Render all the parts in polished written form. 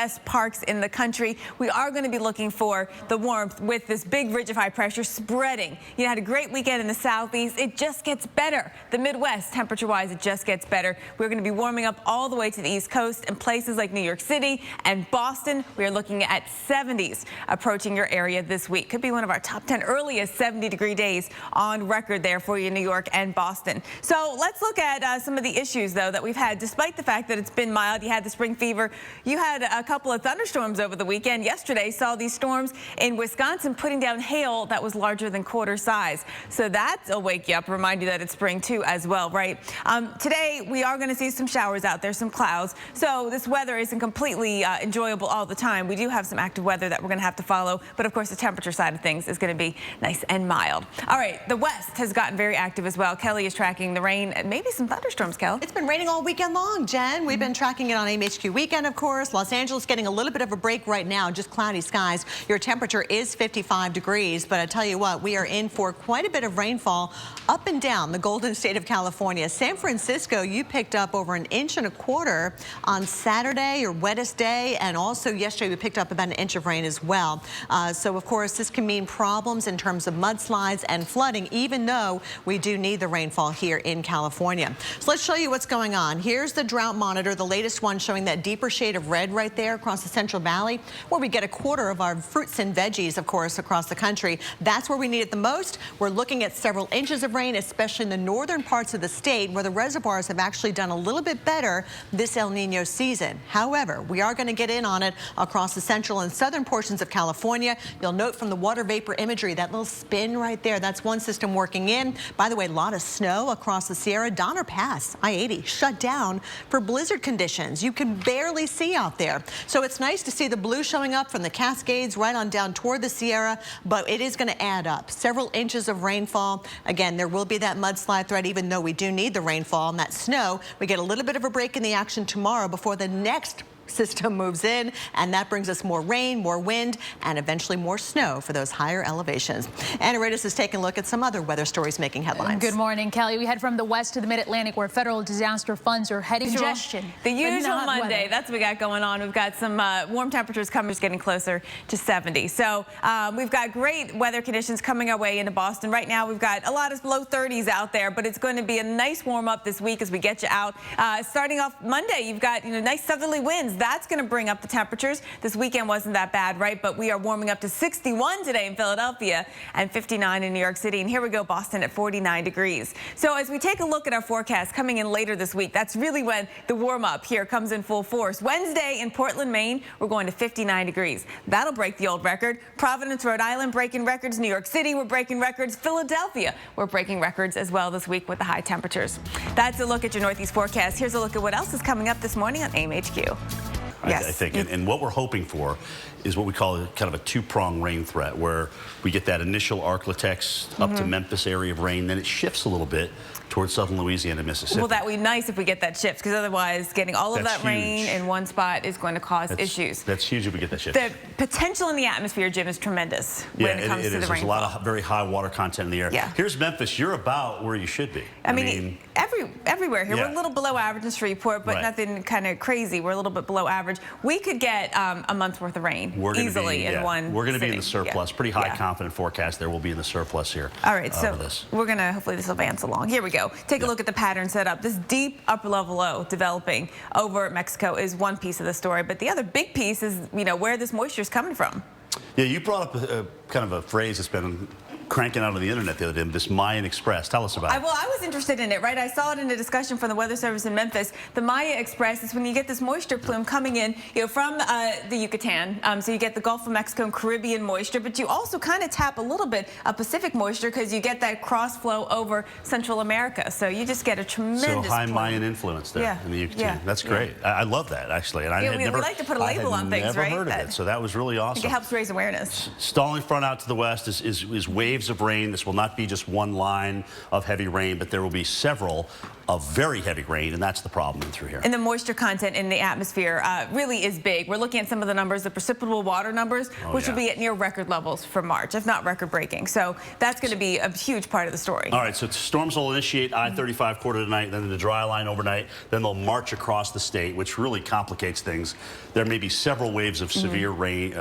best parks in the country. We are going to be looking for the warmth with this big ridge of high pressure spreading. You had a great weekend in the southeast. It just gets better. The Midwest, temperature-wise, it just gets better. We're going to be warming up all the way to the East Coast and places like New York City and Boston. We are looking at 70s approaching your area this week. Could be one of our top 10 earliest 70-degree days on record there for you in New York and Boston. So let's look at some of the issues, though, that we've had. Despite the fact that it's been mild, you had the spring fever, you had a couple of thunderstorms over the weekend. Yesterday saw these storms in Wisconsin putting down hail that was larger than quarter size. So that'll wake you up, remind you that it's spring too as well, right? Today we are going to see some showers out there, some clouds. So this weather isn't completely enjoyable all the time. We do have some active weather that we're going to have to follow, but of course the temperature side of things is going to be nice and mild. All right, the West has gotten very active as well. Kelly is tracking the rain and maybe some thunderstorms, Kel. It's been raining all weekend long, Jen. We've been tracking it on AMHQ weekend, of course. Los Angeles getting a little bit of a break right now, just cloudy skies. Your temperature is 55 degrees, but I tell you what, we are in for quite a bit of rainfall up and down the Golden State of California. San Francisco, you picked up over 1.25 inches on Saturday, your wettest day, and also yesterday we picked up about 1 inch of rain as well. So of course this can mean problems in terms of mudslides and flooding, even though we do need the rainfall here in California. So let's show you what's going on. Here's the Drought Monitor, the latest one showing that deeper shade of red right there across the Central Valley, where we get 1/4 of our fruits and veggies, of course, across the country. That's where we need it the most. We're looking at several inches of rain, especially in the northern parts of the state, where the reservoirs have actually done a little bit better this El Nino season. However, we are going to get in on it across the central and southern portions of California. You'll note from the water vapor imagery, that little spin right there, that's one system working in. By the way, a lot of snow across the Sierra. Donner Pass, I-80, shut down for blizzard conditions. You can barely see out there. So it's nice to see the blue showing up from the Cascades right on down toward the Sierra, but it is going to add up. Several inches of rainfall. Again, there will be that mudslide threat, even though we do need the rainfall and that snow. We get a little bit of a break in the action tomorrow before the next system moves in, and that brings us more rain, more wind, and eventually more snow for those higher elevations. Anaridis is taking a look at some other weather stories making headlines. Good morning, Kelly. We head from the west to the mid-Atlantic, where federal disaster funds are heading. Congestion. The usual Monday. Weather. That's what we got going on. We've got some warm temperatures coming, getting closer to 70. So we've got great weather conditions coming our way into Boston. Right now, we've got a lot of low 30s out there, but it's going to be a nice warm up this week as we get you out. Starting off Monday, you've got nice southerly winds. That's going to bring up the temperatures. This weekend wasn't that bad, right? But we are warming up to 61 today in Philadelphia and 59 in New York City. And here we go, Boston at 49 degrees. So as we take a look at our forecast coming in later this week, that's really when the warm up here comes in full force. Wednesday in Portland, Maine, we're going to 59 degrees. That'll break the old record. Providence, Rhode Island, breaking records. New York City, we're breaking records. Philadelphia, we're breaking records as well this week with the high temperatures. That's a look at your Northeast forecast. Here's a look at what else is coming up this morning on AMHQ. Yes. I think, and what we're hoping for is what we call kind of a two-prong rain threat, where we get that initial Arklatex up to Memphis area of rain, then it shifts a little bit towards southern Louisiana and Mississippi. Well, that would be nice if we get that shift, because otherwise getting all of that rain in one spot is going to cause issues. That's huge if we get that shift. The potential in the atmosphere, Jim, is tremendous when it comes to the rainfall. There's a lot of very high water content in the air. Yeah. Here's Memphis. You're about where you should be. I mean everywhere here. Yeah. We're a little below average in Shreveport, but nothing kind of crazy. We're a little bit below average. We could get a month's worth of rain easily in one We're going to be in the sitting. surplus. Pretty high confident forecast there will be in the surplus here. All right, so we're going to, hopefully this will advance along. Here we go. Take a look at the pattern set up. This deep upper level low developing over Mexico is one piece of the story, but the other big piece is, where this moisture is coming from. Yeah, you brought up kind of a phrase that's been cranking out on the internet the other day, this Mayan Express. Tell us about it. Well, I was interested in it, right? I saw it in a discussion from the Weather Service in Memphis. The Maya Express is when you get this moisture plume coming in, from the Yucatan. So you get the Gulf of Mexico and Caribbean moisture, but you also kind of tap a little bit of Pacific moisture because you get that cross flow over Central America. So you just get a tremendous high plume. Mayan influence there in the Yucatan. That's great. I love that, actually. And we like to put a label on things, right? I had never heard of it, so that was really awesome. I think it helps raise awareness. Stalling front out to the west is waves of rain. This will not be just one line of heavy rain, but there will be several of very heavy rain, and that's the problem through here. And the moisture content in the atmosphere really is big. We're looking at some of the numbers, the precipitable water numbers, which will be at near record levels for March, if not record-breaking. So that's going to be a huge part of the story. All right, so storms will initiate I-35 quarter tonight, then the dry line overnight, then they'll march across the state, which really complicates things. There may be several waves of severe rain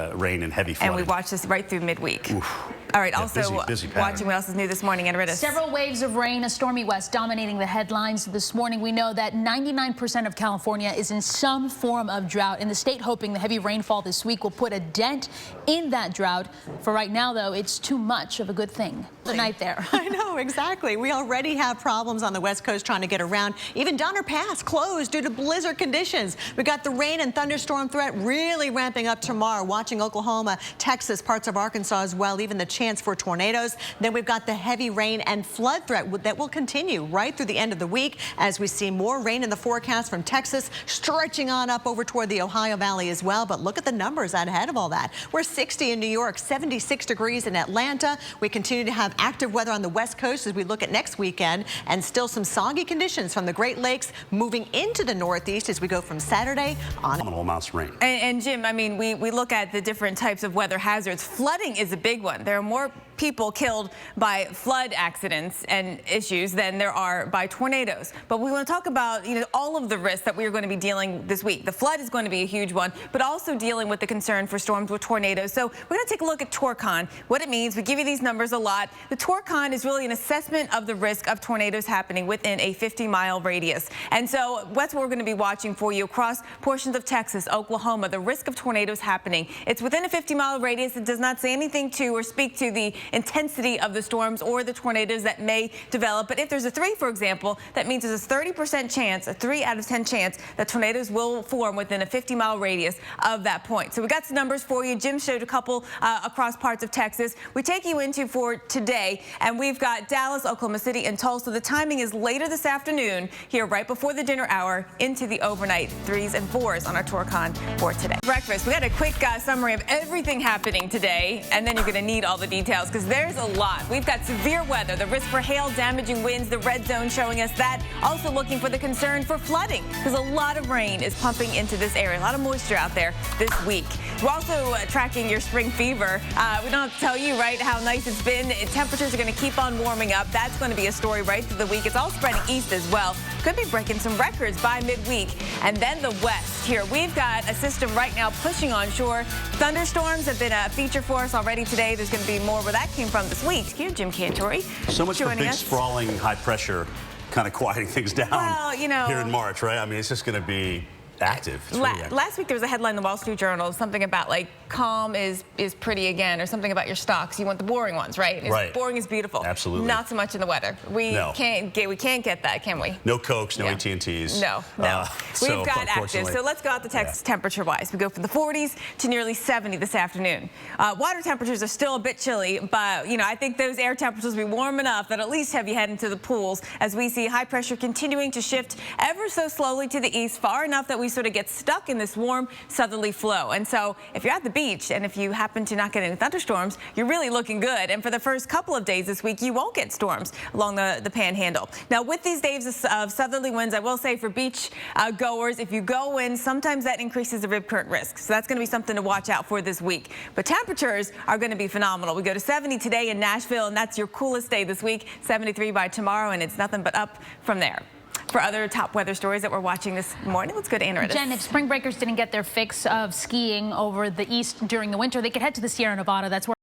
and heavy flooding. And we watch this right through midweek. Oof. All right, yeah, also busy watching what else is new this morning, Anaridis. Several waves of rain, a stormy west dominating the headlines this morning. We know that 99% of California is in some form of drought, and the state hoping the heavy rainfall this week will put a dent in that drought. For right now, though, it's too much of a good thing. The night there. I know, exactly. We already have problems on the West Coast trying to get around. Even Donner Pass closed due to blizzard conditions. We got the rain and thunderstorm threat really ramping up tomorrow. Watching Oklahoma, Texas, parts of Arkansas as well, even the chance for tornadoes. Then we've got the heavy rain and flood threat that will continue right through the end of the week as we see more rain in the forecast from Texas stretching on up over toward the Ohio Valley as well. But look at the numbers out ahead of all that. We're 60 in New York, 76 degrees in Atlanta. We continue to have active weather on the West Coast as we look at next weekend, and still some soggy conditions from the Great Lakes moving into the Northeast as we go from Saturday on. Phenomenal amounts of rain. And Jim, I mean, we look at the different types of weather hazards. Flooding is a big one. There are more people killed by flood accidents and issues than there are by tornadoes. But we want to talk about, all of the risks that we are going to be dealing this week. The flood is going to be a huge one, but also dealing with the concern for storms with tornadoes. So we're going to take a look at Torcon, what it means. We give you these numbers a lot. The Torcon is really an assessment of the risk of tornadoes happening within a 50-mile radius. And so that's what we're going to be watching for you across portions of Texas, Oklahoma, the risk of tornadoes happening. It's within a 50-mile radius. It does not say anything to or speak to the intensity of the storms or the tornadoes that may develop. But if there's a 3, for example, that means there's a 30% chance, a 3 out of 10 chance that tornadoes will form within a 50-mile radius of that point. So we got some numbers for you. Jim showed a couple across parts of Texas. We take you into for today, and we've got Dallas, Oklahoma City, and Tulsa. The timing is later this afternoon here right before the dinner hour into the overnight 3s and 4s on our Torcon for today. Breakfast. We got a quick summary of everything happening today, and then you're going to need all the details because there's a lot. We've got severe weather, the risk for hail, damaging winds, the red zone showing us that. Also looking for the concern for flooding because a lot of rain is pumping into this area. A lot of moisture out there this week. We're also tracking your spring fever. We don't have to tell you, right, how nice it's been. Temperatures are going to keep on warming up. That's going to be a story right through the week. It's all spreading east as well. Could be breaking some records by midweek. And then the west here. We've got a system right now pushing onshore. Thunderstorms have been a feature for us already today. There's going to be more where that came from this week. Here's Jim Cantori. So much for big, sprawling, high pressure kind of quieting things down here in March, right? I mean, it's just going to be active. Last week there was a headline in the Wall Street Journal, something about like calm is pretty again, or something about your stocks. You want the boring ones, right? Right. Boring is beautiful. Absolutely. Not so much in the weather. We can't get that, can we? No Cokes, no AT&Ts. No. We've got active. So let's go out to Texas temperature-wise. We go from the 40s to nearly 70 this afternoon. Water temperatures are still a bit chilly, but I think those air temperatures will be warm enough that at least have you head into the pools as we see high pressure continuing to shift ever so slowly to the east, far enough that we sort of get stuck in this warm southerly flow. And so if you're at the beach and if you happen to not get any thunderstorms, you're really looking good. And for the first couple of days this week, you won't get storms along the panhandle. Now, with these days of southerly winds, I will say for beach goers, if you go in, sometimes that increases the rip current risk. So that's going to be something to watch out for this week. But temperatures are going to be phenomenal. We go to 70 today in Nashville, and that's your coolest day this week, 73 by tomorrow, and it's nothing but up from there. For other top weather stories that we're watching this morning, let's go to Anaridis. Jen, if spring breakers didn't get their fix of skiing over the east during the winter, they could head to the Sierra Nevada. That's where